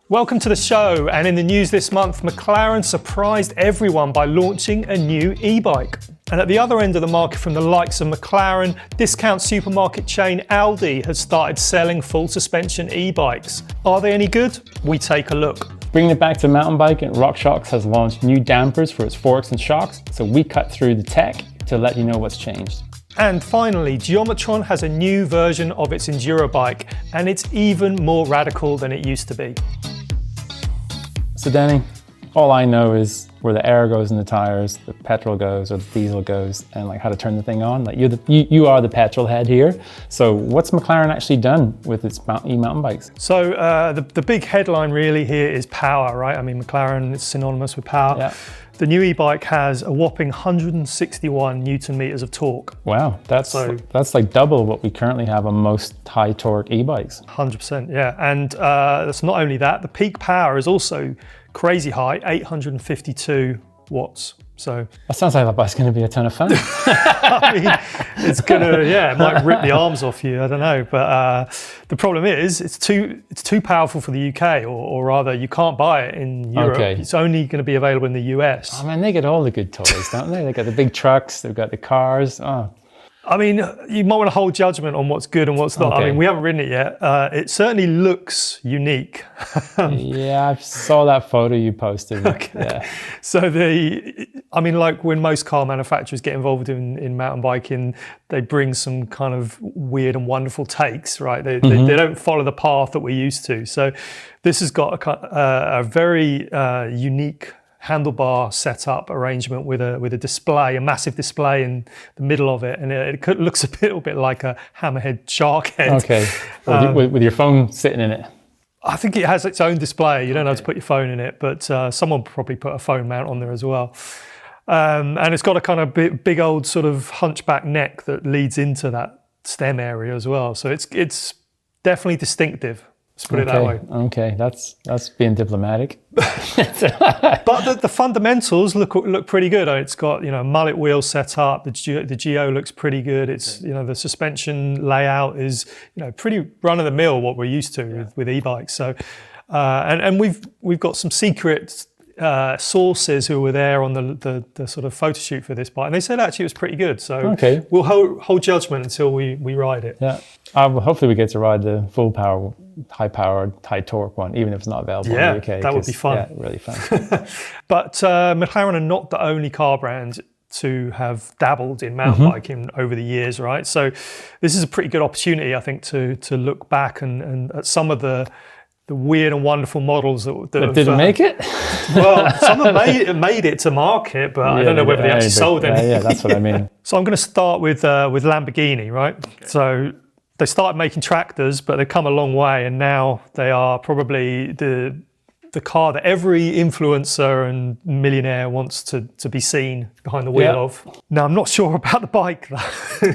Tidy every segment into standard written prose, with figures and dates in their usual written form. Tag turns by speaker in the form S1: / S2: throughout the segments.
S1: Welcome to the show, and in the news this month, McLaren surprised everyone by launching a new e-bike. And at the other end of the market from the likes of McLaren, discount supermarket chain Aldi has started selling full suspension e-bikes. Are they any good? We take a look.
S2: Bringing it back to mountain biking, RockShox has launched new dampers for its forks and shocks, so we cut through the tech to let you know what's changed.
S1: And finally, Geometron has a new version of its enduro bike, and it's even more radical than it used to be.
S2: So Danny, all I know is where the air goes in the tires, the petrol goes, or the diesel goes, and like how to turn the thing on. Like you are the petrol head here. So what's McLaren actually done with its e-mountain bikes?
S1: So the big headline really here is power, right? I mean, McLaren is synonymous with power.
S2: Yeah.
S1: The new e-bike has a whopping 161 Newton meters of torque.
S2: Wow, that's like double what we currently have on most high torque e-bikes.
S1: 100%, yeah. And that's not only that, the peak power is also crazy high, 852 watts. So
S2: that sounds like that bike's going to be a ton of fun.
S1: I mean, it's gonna, it might rip the arms off you. I don't know, but the problem is it's too powerful for the UK, or rather, you can't buy it in Europe.
S2: Okay.
S1: It's only going to be available in the US.
S2: Oh man, they get all the good toys, don't they? They got the big trucks, they've got the cars. Oh.
S1: I mean, you might want to hold judgment on what's good and what's not.
S2: Okay.
S1: I mean, we haven't ridden it yet. It certainly looks unique.
S2: Yeah, I saw that photo you posted.
S1: Okay.
S2: Yeah.
S1: So like when most car manufacturers get involved in mountain biking, they bring some kind of weird and wonderful takes, right? They don't follow the path that we're used to. So this has got a very unique handlebar setup arrangement with a display, a massive display in the middle of it, and it looks a little bit like a hammerhead shark head.
S2: Okay, with your phone sitting in it.
S1: I think it has its own display. You don't have to put your phone in it, but someone probably put a phone mount on there as well. And it's got a kind of big old sort of hunchback neck that leads into that stem area as well. So it's definitely distinctive. Let's put it that way.
S2: Okay, that's being diplomatic.
S1: But the fundamentals look pretty good. It's got mullet wheel set up. The Geo looks pretty good. It's the suspension layout is pretty run of the mill what we're used to with e-bikes. So and we've got some secret sources who were there on the sort of photo shoot for this bike, and they said actually it was pretty good. So we'll hold judgment until we ride it.
S2: Yeah, hopefully we get to ride the full power, high powered, high torque one, even if it's not available in the UK.
S1: That would be fun.
S2: Yeah, really fun.
S1: But McLaren are not the only car brand to have dabbled in mountain biking over the years, right? So this is a pretty good opportunity, I think, to look back and at some of the weird and wonderful models that
S2: didn't make it.
S1: Well, some have made it to market, but I don't know whether they actually sold any.
S2: Yeah, that's what I mean.
S1: So I'm going to start with Lamborghini, right? Okay. So they started making tractors, but they've come a long way, and now they are probably the car that every influencer and millionaire wants to be seen behind the wheel of. Now, I'm not sure about the bike though.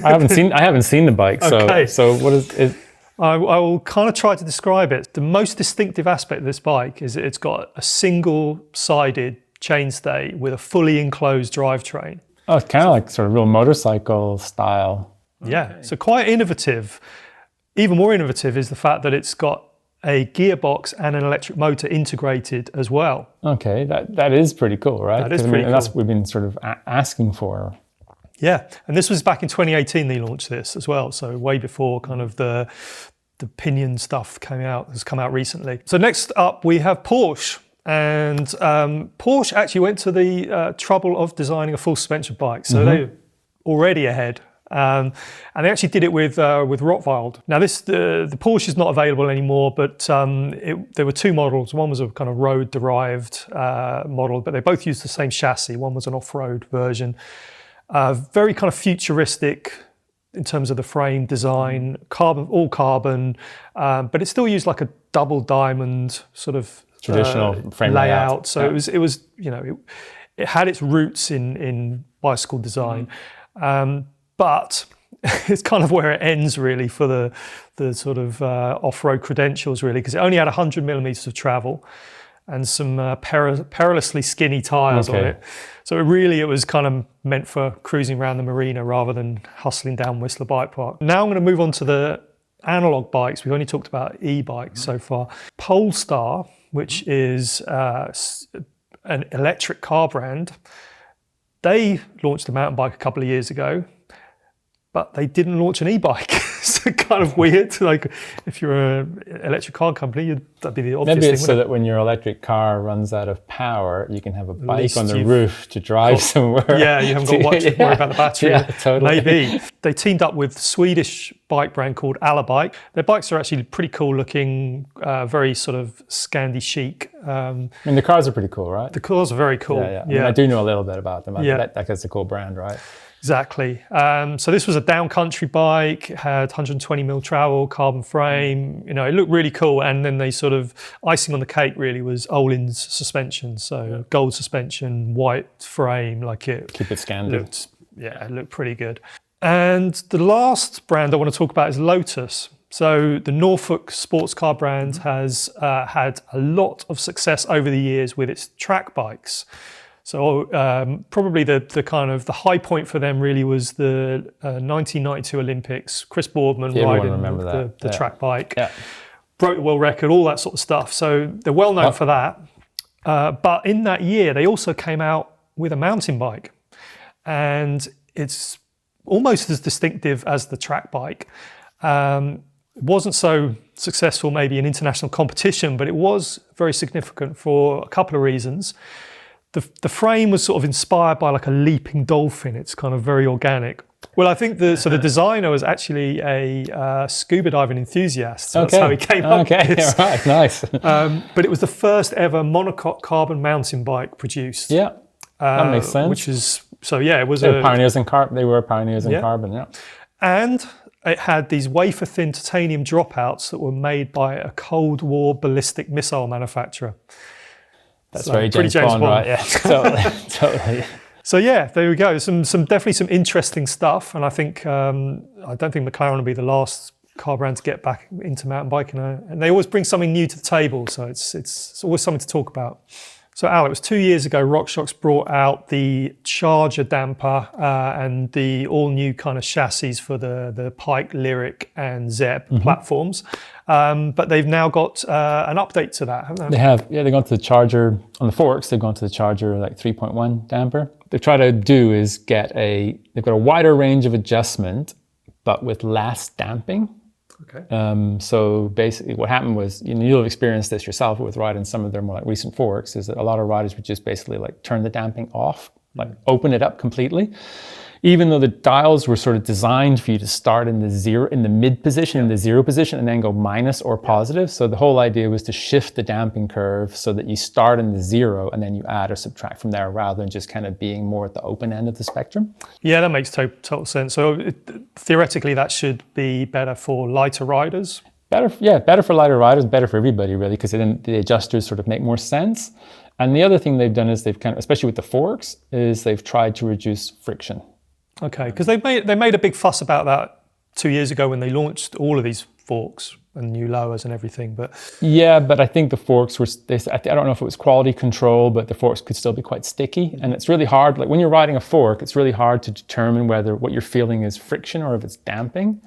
S2: I haven't seen the bike.
S1: Okay.
S2: So what is it?
S1: I will kind of try to describe it. The most distinctive aspect of this bike is that it's got a single-sided chainstay with a fully enclosed drivetrain.
S2: Oh, it's kind of like sort of real motorcycle style.
S1: Yeah, so quite innovative. Even more innovative is the fact that it's got a gearbox and an electric motor integrated as well.
S2: Okay, that is pretty cool, right?
S1: That is pretty cool.
S2: That's what we've been sort of asking for.
S1: Yeah, and this was back in 2018 they launched this as well, so way before kind of the pinion stuff has come out recently. So next up we have Porsche, and Porsche actually went to the trouble of designing a full suspension bike, so they're already ahead. And they actually did it with Rottweiler. Now the Porsche is not available anymore, but there were two models. One was a kind of road-derived model, but they both used the same chassis. One was an off-road version. Very kind of futuristic in terms of the frame design, all carbon, but it still used like a double diamond sort of
S2: traditional frame layout.
S1: So it was it had its roots in bicycle design, but it's kind of where it ends really for the sort of off-road credentials really, because it only had 100 millimeters of travel and some perilously skinny tires on it. So it was kind of meant for cruising around the marina rather than hustling down Whistler Bike Park. Now I'm going to move on to the analog bikes. We've only talked about e-bikes so far. Polestar which is an electric car brand. They launched a mountain bike a couple of years ago, but they didn't launch an e-bike. So kind of weird. Like if you're an electric car company, that'd be the obvious thing.
S2: Maybe it's so that when your electric car runs out of power, you can have a bike on the roof to drive somewhere.
S1: Yeah, you haven't got to worry about the battery.
S2: Yeah, totally.
S1: Maybe. They teamed up with a Swedish bike brand called Bike. Their bikes are actually pretty cool looking, very sort of Scandi chic.
S2: I mean, the cars are pretty cool, right?
S1: The cars are very cool.
S2: Yeah. I mean, I do know a little bit about them.
S1: Yeah.
S2: That's a cool brand, right?
S1: Exactly. So this was a downcountry bike, had 120mm travel, carbon frame. You know, it looked really cool. And then they sort of, icing on the cake really was Öhlins suspension. So gold suspension, white frame, like it.
S2: Keep it standard.
S1: It looked pretty good. And the last brand I want to talk about is Lotus. So the Norfolk sports car brand has had a lot of success over the years with its track bikes. So probably the kind of the high point for them really was the 1992 Olympics. Chris Boardman riding the track bike, broke the world record, all that sort of stuff. So they're well known for that. But in that year, they also came out with a mountain bike, and it's almost as distinctive as the track bike. It wasn't so successful maybe in international competition, but it was very significant for a couple of reasons. The frame was sort of inspired by like a leaping dolphin. It's kind of very organic. Well, I think the designer was actually a scuba diving enthusiast. So that's how he came up with this.
S2: Right, nice.
S1: But it was the first ever monocoque carbon mountain bike produced.
S2: Yeah, that makes sense.
S1: Which is, it was
S2: They were pioneers in carbon, yeah.
S1: And it had these wafer-thin titanium dropouts that were made by a Cold War ballistic missile manufacturer.
S2: That's very James Bond, right? Yeah, totally.
S1: So there we go. Some definitely some interesting stuff, and I think I don't think McLaren will be the last car brand to get back into mountain biking, and they always bring something new to the table. So it's always something to talk about. So Al, it was 2 years ago. RockShox brought out the Charger damper and the all-new kind of chassis for the Pike, Lyrik, and Zeb platforms. But they've now got an update to that, haven't they?
S2: They have. Yeah, they've gone to the Charger on the forks. They've gone to the Charger like 3.1 damper. They've tried to do is they've got a wider range of adjustment, but with less damping.
S1: Okay.
S2: So basically what happened was, you'll have experienced this yourself with riding some of their more like recent forks, is that a lot of riders would just basically like turn the damping off, like open it up completely. Even though the dials were sort of designed for you to start in the mid position, in the zero position, and then go minus or positive. So the whole idea was to shift the damping curve so that you start in the zero and then you add or subtract from there, rather than just kind of being more at the open end of the spectrum. Yeah,
S1: that makes total sense. So theoretically, that should be better for lighter riders.
S2: Better for lighter riders, better for everybody really, because then the adjusters sort of make more sense. And the other thing they've done is they've kind of, especially with the forks, is they've tried to reduce friction.
S1: Okay, because they made a big fuss about that 2 years ago when they launched all of these forks and new lowers and everything. But
S2: I think the forks were, I don't know if it was quality control, but the forks could still be quite sticky. And it's really hard, like when you're riding a fork, it's really hard to determine whether what you're feeling is friction or if it's damping.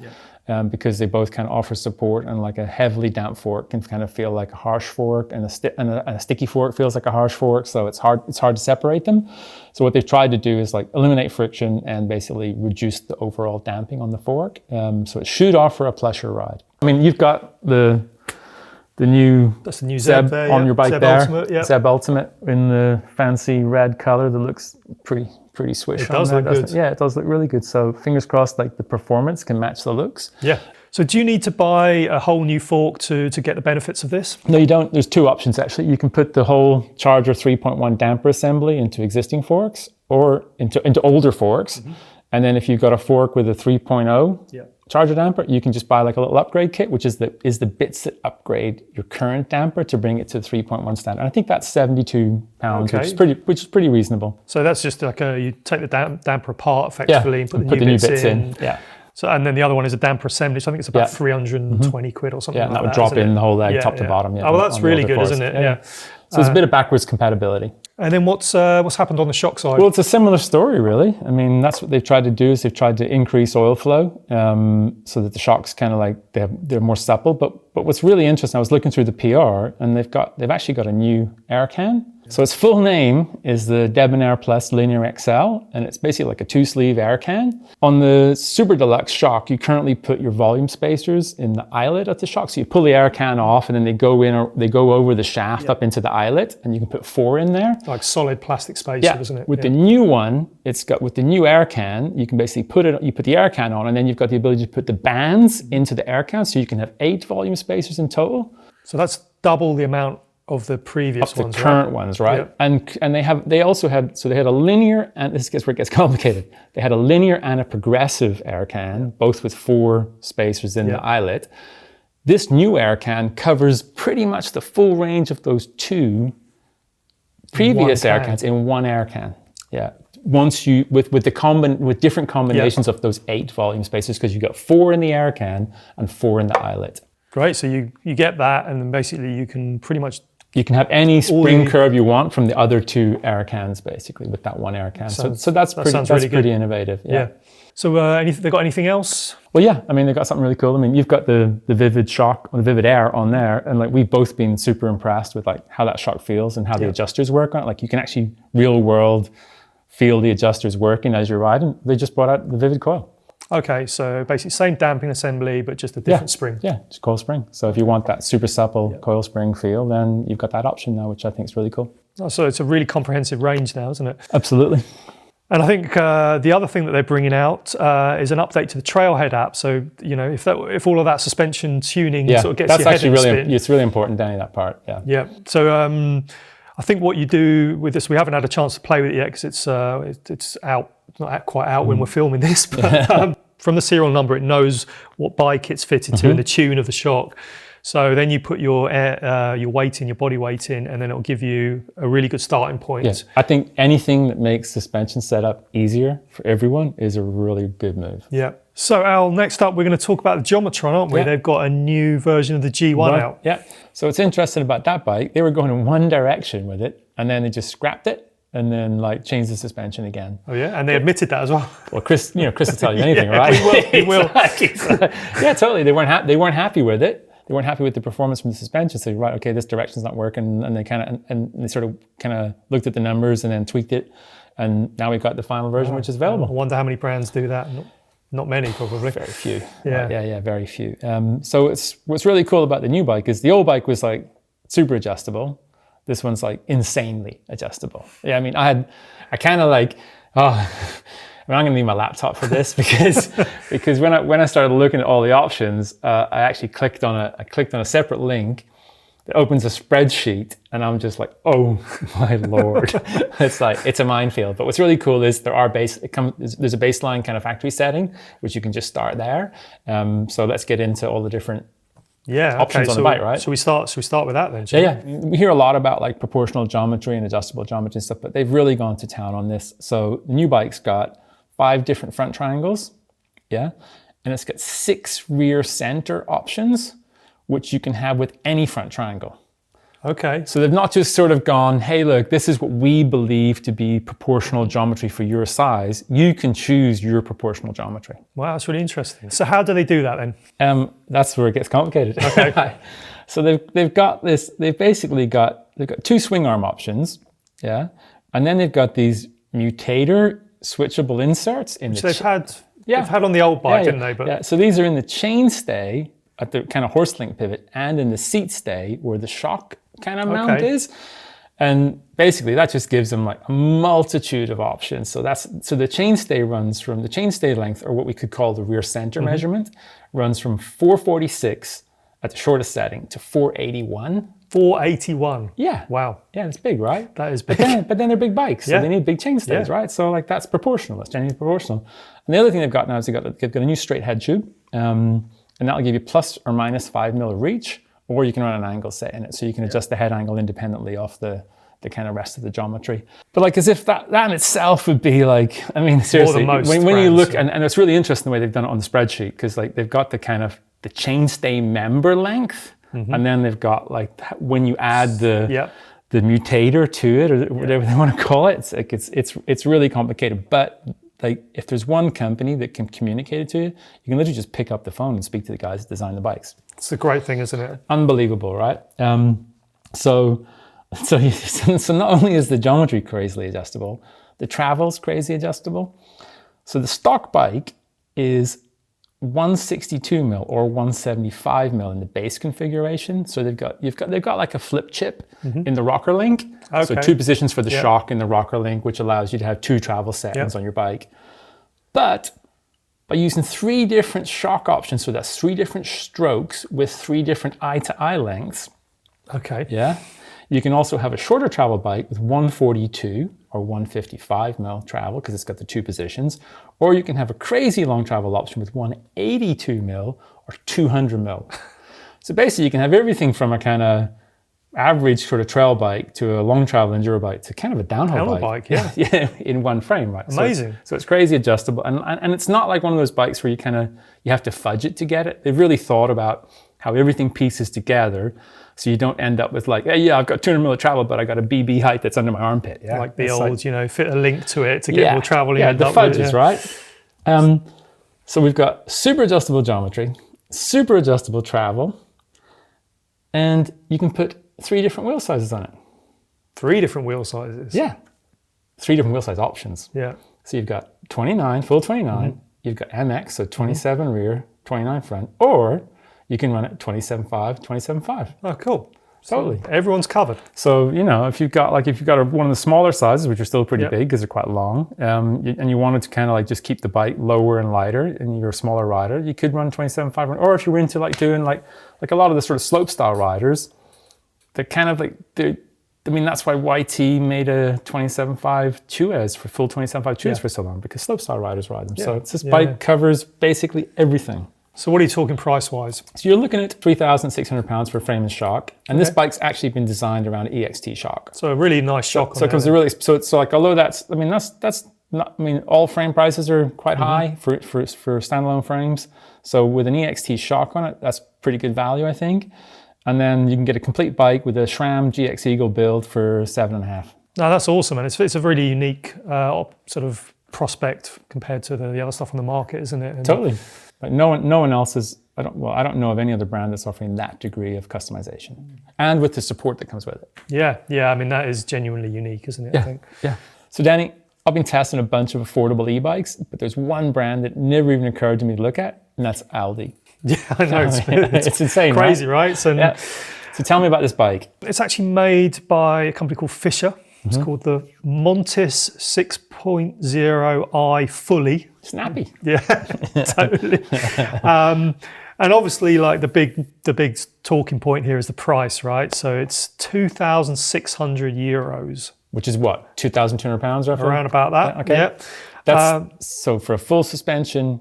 S2: Because they both kind of offer support, and like a heavily damped fork can kind of feel like a harsh fork, and a sticky fork feels like a harsh fork. So it's hard to separate them. So what they've tried to do is like eliminate friction and basically reduce the overall damping on the fork. So it should offer a pleasure ride. I mean, you've got the new Zeb there, on your bike Zeb there, Ultimate, Zeb Ultimate in the fancy red color that looks pretty swish.
S1: It does look good.
S2: Yeah, it does look really good. So fingers crossed, like the performance can match the looks.
S1: Yeah. So do you need to buy a whole new fork to get the benefits of this?
S2: No, you don't. There's two options actually. You can put the whole Charger 3.1 damper assembly into existing forks or into older forks. And then if you've got a fork with a 3.0 Charger damper, you can just buy like a little upgrade kit, which is the bits that upgrade your current damper to bring it to the 3.1 standard. And I think that's £72, which is pretty reasonable.
S1: So that's just like you take the damper apart effectively and put the new bits in.
S2: Yeah.
S1: So, and then the other one is a damper assembly. So I think it's about 320 quid or something like that.
S2: Yeah, that would drop in the whole leg top to bottom.
S1: Yeah, well, that's really good, isn't it? Yeah.
S2: So there's a bit of backwards compatibility.
S1: And then what's happened on the shock side?
S2: Well, it's a similar story, really. I mean, that's what they've tried to do, is they've tried to increase oil flow so that the shocks kind of like, they're more supple. But what's really interesting, I was looking through the PR, and they've actually got a new air can. So its full name is the Debonair Plus Linear XL, and it's basically like a 2-sleeve air can. On the Super Deluxe shock, you currently put your volume spacers in the eyelet of the shock. So you pull the air can off, and then they go over the shaft up into the eyelet, and you can put 4 in there.
S1: Like solid plastic spacer, isn't it?
S2: With the new one, with the new air can, you can basically you put the air can on, and then you've got the ability to put the bands into the air can, so you can have 8 volume spacers in total.
S1: So that's double the amount of the previous ones,
S2: the current ones, right? Yeah. And they also had a linear, and this is where it gets complicated. They had a linear and a progressive air can, both with 4 spacers in the eyelet. This new air can covers pretty much the full range of those 2 previous air cans in one air can. Yeah. Once you with different combinations of those 8 volume spacers, because you got 4 in the air can and 4 in the eyelet.
S1: Great. So you get that, and then basically you can pretty much
S2: have any spring curve you want from the other 2 air cans, basically, with that one air can. So that's pretty innovative. Yeah.
S1: So they got anything else?
S2: Well, yeah. I mean, they got something really cool. I mean, you've got the Vivid shock, or the Vivid Air on there, and like we've both been super impressed with like how that shock feels and how the adjusters work on it. Like you can actually real world feel the adjusters working as you're riding. They just brought out the Vivid coil.
S1: Okay, so basically same damping assembly, but just a different spring.
S2: Yeah, just coil spring. So if you want that super supple coil spring feel, then you've got that option now, which I think is really cool. Oh,
S1: so it's a really comprehensive range now, isn't it?
S2: Absolutely.
S1: And I think the other thing that they're bringing out is an update to the Trailhead app. So, you know, if all of that suspension tuning sort of gets your head in the spin.
S2: It's really important, Danny, that part. Yeah.
S1: Yeah. So I think what you do with this, we haven't had a chance to play with it yet because it's out. It's not quite out when we're filming this, but from the serial number, it knows what bike it's fitted to and the tune of the shock. So then you put your weight in, your body weight in, and then it'll give you a really good starting point.
S2: Yeah. I think anything that makes suspension setup easier for everyone is a really good move.
S1: Yeah. So Al, next up, we're going to talk about the Geometron, aren't we?
S2: Yeah.
S1: They've got a new version of the G1 out.
S2: Yeah. So what's interesting about that bike, they were going in one direction with it, and then they just scrapped it and then like changed the suspension again.
S1: Oh yeah, and they admitted that as well.
S2: Well, Chris will tell you anything, right?
S1: He will.
S2: Yeah, totally. They weren't happy with it. They weren't happy with the performance from the suspension. So right, okay, this direction's not working, and they sort of looked at the numbers and then tweaked it, and now we've got the final version, which is available.
S1: I wonder how many brands do that. Not many, probably.
S2: Very few.
S1: Yeah,
S2: very few. So what's really cool about the new bike is the old bike was like super adjustable. This one's like insanely adjustable. Yeah, I mean, I'm going to need my laptop for this because when I started looking at all the options, I actually clicked on a separate link that opens a spreadsheet, and I'm just like, oh my Lord. It's a minefield. But what's really cool is there's a baseline kind of factory setting, which you can just start there. So let's get into all the different options on the bike, right?
S1: Should we start with that then?
S2: Yeah. We hear a lot about like proportional geometry and adjustable geometry and stuff, but they've really gone to town on this. So the new bike's got 5 different front triangles, and it's got 6 rear center options, which you can have with any front triangle.
S1: Okay.
S2: So they've not just sort of gone, hey, look, this is what we believe to be proportional geometry for your size. You can choose your proportional geometry.
S1: Wow, that's really interesting. So how do they do that then?
S2: That's where it gets complicated.
S1: Okay.
S2: So they've got 2 swing arm options, and then they've got these mutator switchable inserts in
S1: which they've had on the old bike, didn't they? But
S2: so these are in the chainstay at the kind of horse link pivot, and in the seat stay where the shock kind of mount is. And basically that just gives them like a multitude of options. So the chainstay runs from the chainstay length, or what we could call the rear center measurement, runs from 446 at the shortest setting to 481.
S1: 481.
S2: Yeah.
S1: Wow.
S2: Yeah, it's big, right?
S1: That is big.
S2: But then they're big bikes, so they need big chainstays, right? So like that's proportional. That's genuinely proportional. And the other thing they've got now is they've got a new straight head tube, and that'll give you plus or minus 5 mil of reach, or you can run an angle set in it, so you can adjust the head angle independently of the kind of rest of the geometry. But like as if that in itself would be like, I mean, seriously, when you look, and it's really interesting the way they've done it on the spreadsheet, because like they've got the kind of the chainstay member length, and then they've got like when you add the the mutator to it, or whatever they want to call it. It's like it's really complicated. But like, if there's one company that can communicate it to you, you can literally just pick up the phone and speak to the guys that design the bikes.
S1: It's a great thing, isn't it?
S2: Unbelievable, right? So not only is the geometry crazily adjustable, the travel's crazy adjustable. So the stock bike is 162 mil or 175 mil in the base configuration. So they've got like a flip chip in the rocker link. Okay. So 2 positions for the shock in the rocker link, which allows you to have 2 travel settings on your bike. But by using 3 different shock options, so that's 3 different strokes with 3 different eye-to-eye lengths.
S1: Okay.
S2: Yeah. You can also have a shorter travel bike with 142 or 155 mil travel because it's got the 2 positions, or you can have a crazy long travel option with 182 mil or 200 mil. So basically you can have everything from a kind of average sort of trail bike to a long travel enduro bike to kind of a downhill bike.
S1: Yeah.
S2: Yeah, in one frame, right?
S1: Amazing.
S2: So it's crazy adjustable, and it's not like one of those bikes where you have to fudge it to get it. They've really thought about how everything pieces together, so you don't end up with like, hey, yeah, I've got 200 mil of travel, but I got a BB height that's under my armpit. Yeah,
S1: like the old, fit a link to it to get more travel.
S2: Yeah, the fudges, right? So we've got super adjustable geometry, super adjustable travel, and you can put 3 different wheel sizes on it.
S1: 3 different wheel sizes?
S2: Yeah. 3 different wheel size options.
S1: Yeah.
S2: So you've got 29, full 29, you've got MX, so 27 rear, 29 front, or you can run it 27.5, 27.5.
S1: Oh, cool.
S2: Totally.
S1: So everyone's covered.
S2: So, if you've got one of the smaller sizes, which are still pretty big because they're quite long, and you wanted to kind of like just keep the bike lower and lighter and you're a smaller rider, you could run 27.5, or if you were into like doing like a lot of the sort of slope style riders, they're kind of like, that's why YT made a 27.5 2S for full 27.5 2S for so long, because slopestyle riders ride them. So this bike covers basically everything.
S1: So what are you talking price-wise?
S2: So you're looking at £3,600 for frame and shock, and this bike's actually been designed around an EXT shock.
S1: So a really nice shock.
S2: So it comes although that's not, all frame prices are quite high for standalone frames. So with an EXT shock on it, that's pretty good value, I think. And then you can get a complete bike with a SRAM GX Eagle build for $7.5. No,
S1: that's awesome, and it's a really unique sort of prospect compared to the other stuff on the market, isn't it? And
S2: totally. Like no one else is. I don't know of any other brand that's offering that degree of customization, and with the support that comes with it.
S1: Yeah. That is genuinely unique, isn't it?
S2: Yeah.
S1: I think.
S2: Yeah. So Danny, I've been testing a bunch of affordable e-bikes, but there's one brand that never even occurred to me to look at, and that's Aldi.
S1: Yeah, I know. It's
S2: insane,
S1: crazy, right? So
S2: tell me about this bike.
S1: It's actually made by a company called Fisher. It's called the Montis 6.0i Fully.
S2: Snappy.
S1: Yeah, totally. And obviously, like the big talking point here is the price, right? So it's €2,600.
S2: Which is what, £2,200 roughly?
S1: Around about that.
S2: Okay.
S1: Yeah.
S2: That's so for a full suspension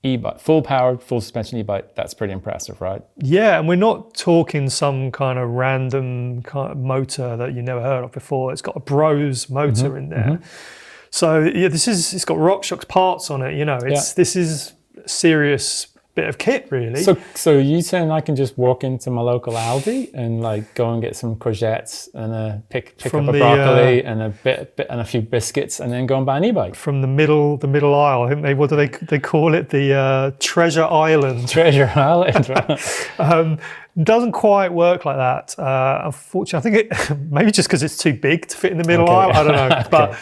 S2: e-bike, full powered, full suspension e-bike, that's pretty impressive, right?
S1: Yeah, and we're not talking some kind of random kind of motor that you never heard of before. It's got a Bros motor in there. So yeah, it's got RockShox parts on it. This is a serious bit of kit, really.
S2: So you saying I can just walk into my local Aldi and like go and get some courgettes and pick up a broccoli and a bit and a few biscuits and then go and buy an e-bike
S1: from the middle aisle. I think what do they call it? The Treasure Island.
S2: Treasure Island.
S1: Doesn't quite work like that. Unfortunately, I think it maybe just because it's too big to fit in the middle aisle. I don't know, but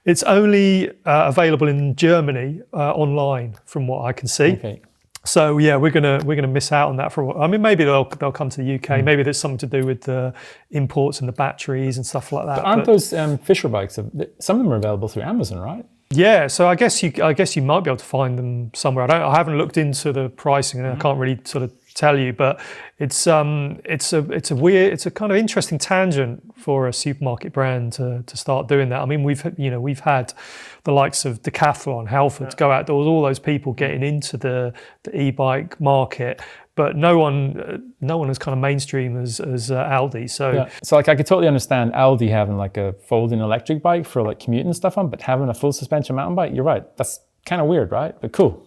S1: it's only available in Germany online, from what I can see.
S2: Okay.
S1: So yeah, we're gonna miss out on that for a while. I mean, maybe they'll come to the UK. Maybe there's something to do with the imports and the batteries and stuff like that.
S2: But aren't those Fisher bikes? Some of them are available through Amazon, right?
S1: Yeah, so I guess you might be able to find them somewhere. I haven't looked into the pricing, and I can't really sort of tell you. But it's a kind of interesting tangent for a supermarket brand to start doing that. I mean, we've had the likes of Decathlon, Halfords, Go Outdoors, all those people getting into the e-bike market. But no one as kind of mainstream as Aldi. So
S2: I could totally understand Aldi having like a folding electric bike for like commuting and stuff on, but having a full suspension mountain bike, you're right. That's kind of weird, right? But cool.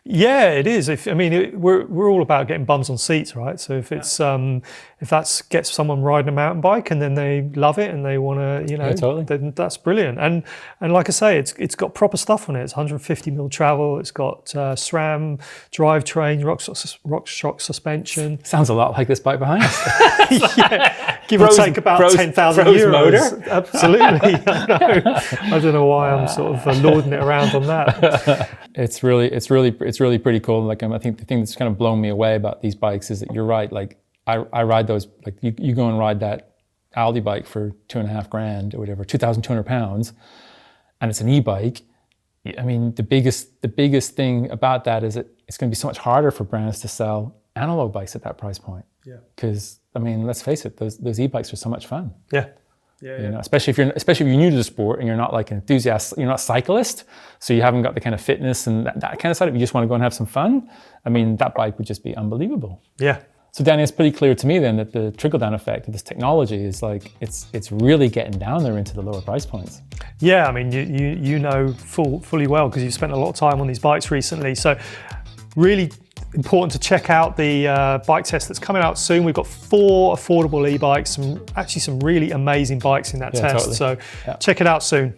S1: Yeah, it is. We're all about getting bums on seats, right? So if it's if that gets someone riding a mountain bike and then they love it and they want to,
S2: totally.
S1: then that's brilliant. And like I say, it's got proper stuff on it. It's 150mm travel. It's got SRAM drivetrain, RockShox suspension.
S2: Sounds a lot like this bike behind us.
S1: Yeah, give or take about 10,000 euros.
S2: Motor.
S1: Absolutely. I don't know why I'm sort of lording it around on that.
S2: It's really pretty cool. Like I think the thing that's kind of blown me away about these bikes is that you're right. Like I ride those. Like you go and ride that Aldi bike for $2,500 or whatever, 2,200 pounds, and it's an e-bike. I mean, the biggest thing about that is it's going to be so much harder for brands to sell analog bikes at that price point.
S1: Yeah.
S2: Because I mean, let's face it, those e-bikes are so much fun.
S1: Yeah.
S2: Especially if you're new to the sport and you're not like an enthusiast, you're not a cyclist, so you haven't got the kind of fitness and that kind of side. If you just want to go and have some fun, I mean, that bike would just be unbelievable.
S1: Yeah.
S2: So Danny, it's pretty clear to me then that the trickle-down effect of this technology is like it's really getting down there into the lower price points.
S1: Yeah, I mean, you know fully well because you've spent a lot of time on these bikes recently. So really important to check out the bike test that's coming out soon. We've got 4 affordable e-bikes, some really amazing bikes in that test.
S2: Totally.
S1: So check it out soon.